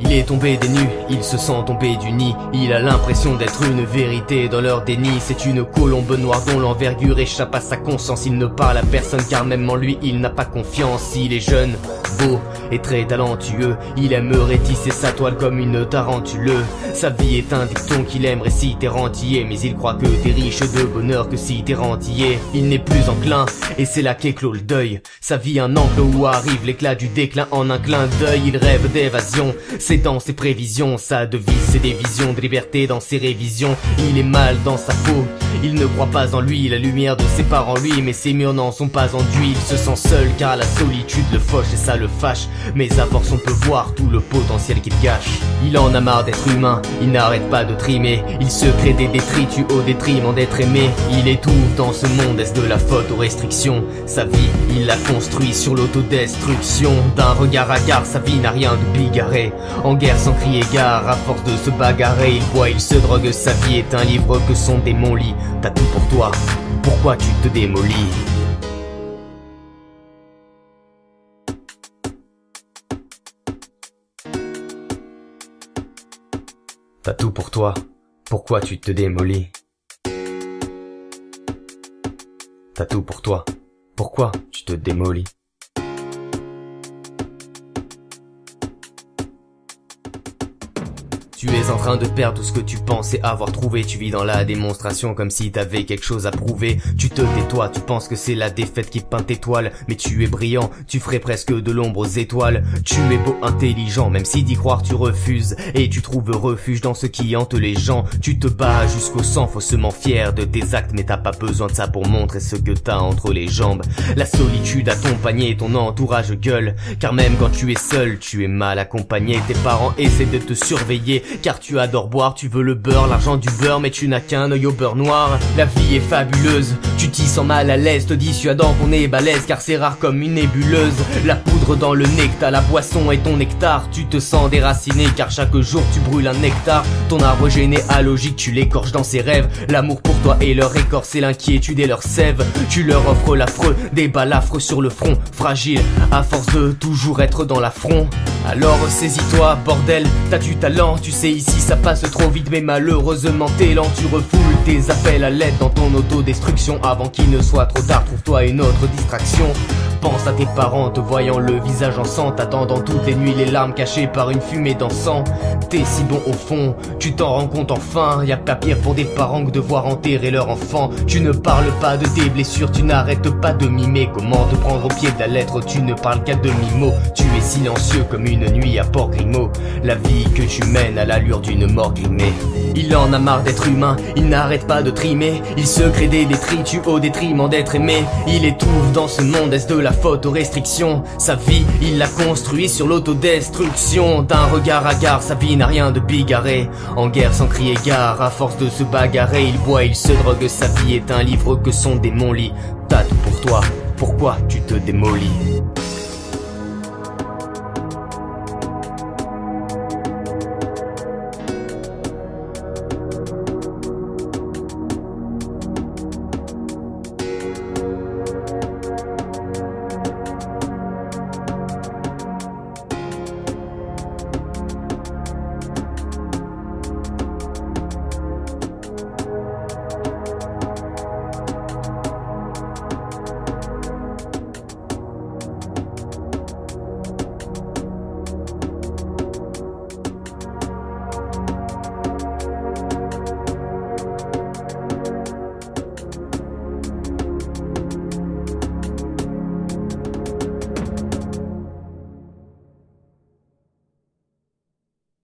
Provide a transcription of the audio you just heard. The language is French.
Il est tombé des nues, il se sent tomber du nid. Il a l'impression d'être une vérité dans leur déni. C'est une colombe noire dont l'envergure échappe à sa conscience. Il ne parle à personne car même en lui il n'a pas confiance. Il est jeune, beau et très talentueux. Il aimerait tisser sa toile comme une tarentule. Sa vie est un dicton qu'il aimerait si t'es rentier. Mais il croit que t'es riche de bonheur que si t'es rentier. Il n'est plus enclin et c'est là qu'éclot le deuil. Sa vie un enclos où arrive l'éclat du déclin en un clin d'œil. Il rêve d'évasion, c'est dans ses prévisions. Sa devise c'est des visions de liberté dans ses révisions. Il est mal dans sa peau, il ne croit pas en lui. La lumière de ses parents lui, mais ses murs n'en sont pas enduits. Il se sent seul car la solitude le fauche et ça le fâche. Mais à force on peut voir tout le potentiel qu'il gâche. Il en a marre d'être humain, il n'arrête pas de trimer. Il se crée des détritus au détriment d'être aimé. Il étouffe dans ce monde, est-ce de la faute aux restrictions? Sa vie, il l'a construit sur l'autodestruction. D'un regard hagard, sa vie n'a rien de bigarré. En guerre sans crier gare, à force de se bagarrer. Il boit, il se drogue, sa vie est un livre que son démon lit. T'as tout pour toi, pourquoi tu te démolis? T'as tout pour toi, pourquoi tu te démolis? T'as tout pour toi, pourquoi tu te démolis? Tu es en train de perdre tout ce que tu pensais avoir trouvé. Tu vis dans la démonstration comme si t'avais quelque chose à prouver. Tu te tais-toi, tu penses que c'est la défaite qui peint tes toiles. Mais tu es brillant, tu ferais presque de l'ombre aux étoiles. Tu es beau, intelligent, même si d'y croire tu refuses. Et tu trouves refuge dans ce qui hante les gens. Tu te bats jusqu'au sang, faussement fier de tes actes. Mais t'as pas besoin de ça pour montrer ce que t'as entre les jambes. La solitude a ton panier, ton entourage gueule. Car même quand tu es seul, tu es mal accompagné. Tes parents essaient de te surveiller car tu adores boire, tu veux le beurre, l'argent du beurre, mais tu n'as qu'un œil au beurre noir. La vie est fabuleuse, tu t'y sens mal à l'aise, te dissuadant qu'on est balèze, car c'est rare comme une nébuleuse. La poudre dans le nectar, la boisson est ton nectar. Tu te sens déraciné, car chaque jour tu brûles un nectar. Ton arbre généalogique, tu l'écorches dans ses rêves. L'amour pour toi et leur écorce, c'est l'inquiétude et leur sève. Tu leur offres l'affreux, des balafres sur le front. Fragile, à force de toujours être dans l'affront. Alors saisis-toi, bordel, t'as du talent, tu sais ici ça passe trop vite mais malheureusement t'es lent. Tu refoules tes appels à l'aide dans ton autodestruction. Avant qu'il ne soit trop tard, trouve-toi une autre distraction. Pense à tes parents te voyant le visage en sang, t'attendant toutes les nuits les larmes cachées par une fumée d'encens. T'es si bon au fond, tu t'en rends compte enfin. Y'a pas pire pour des parents que de voir enterrer leur enfant. Tu ne parles pas de tes blessures, tu n'arrêtes pas de mimer. Comment te prendre au pied de la lettre, tu ne parles qu'à demi-mot. Tu es silencieux comme une nuit à Port-Grimaud. La vie que tu mènes à l'allure d'une mort grimée. Il en a marre d'être humain, il n'arrête pas de trimer. Il se crée des détritus au détriment d'être aimé. Il étouffe dans ce monde, est-ce de la faute aux restrictions? Sa vie, il l'a construit sur l'autodestruction. D'un regard hagard, sa vie n'a rien de bigarré. En guerre sans crier gare, à force de se bagarrer. Il boit, il se drogue, sa vie est un livre que son démon lit. T'as tout pour toi, pourquoi tu te démolis?